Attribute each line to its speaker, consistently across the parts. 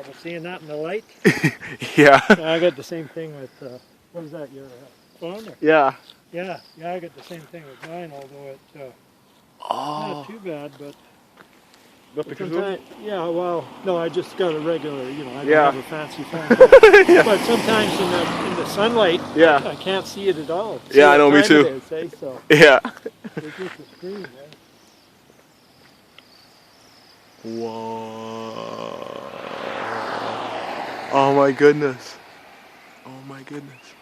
Speaker 1: trouble seeing that in the light.
Speaker 2: Yeah.
Speaker 1: I got the same thing with, what is that, your phone? Or?
Speaker 2: Yeah.
Speaker 1: Yeah, I got the same thing with mine, although it's not
Speaker 2: Oh.
Speaker 1: too bad, but
Speaker 2: Nothing to do?
Speaker 1: sometimes, yeah, well, no, I just got a regular, you know, I don't
Speaker 2: Yeah.
Speaker 1: have a fancy phone. But,
Speaker 2: Yeah.
Speaker 1: but sometimes in the sunlight,
Speaker 2: Yeah.
Speaker 1: I can't see it at all. See
Speaker 2: Yeah, I
Speaker 1: what
Speaker 2: know, me
Speaker 1: time it
Speaker 2: too.
Speaker 1: is, eh? So
Speaker 2: Yeah.
Speaker 1: it's just a screen, eh?
Speaker 2: Whoa. Oh my goodness. Oh my goodness.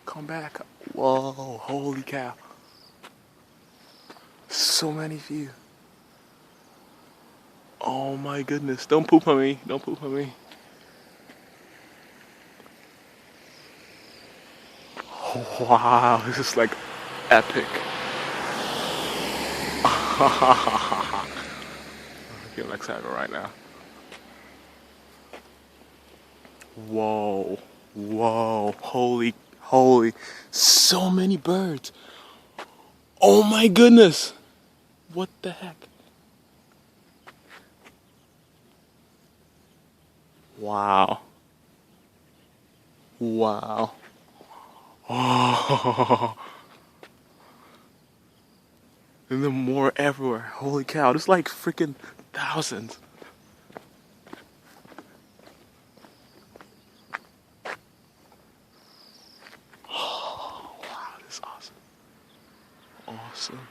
Speaker 2: Come back. Whoa, holy cow. So many of you. Oh my goodness. Don't poop on me. Don't poop on me. Oh, wow, this is like epic. I'm getting excited right now. Whoa. Whoa. Holy. So many birds. Oh my goodness. What the heck? Wow. Wow. Oh. And then more everywhere. Holy cow. There's like freaking thousands. Oh, wow, this is awesome. Awesome.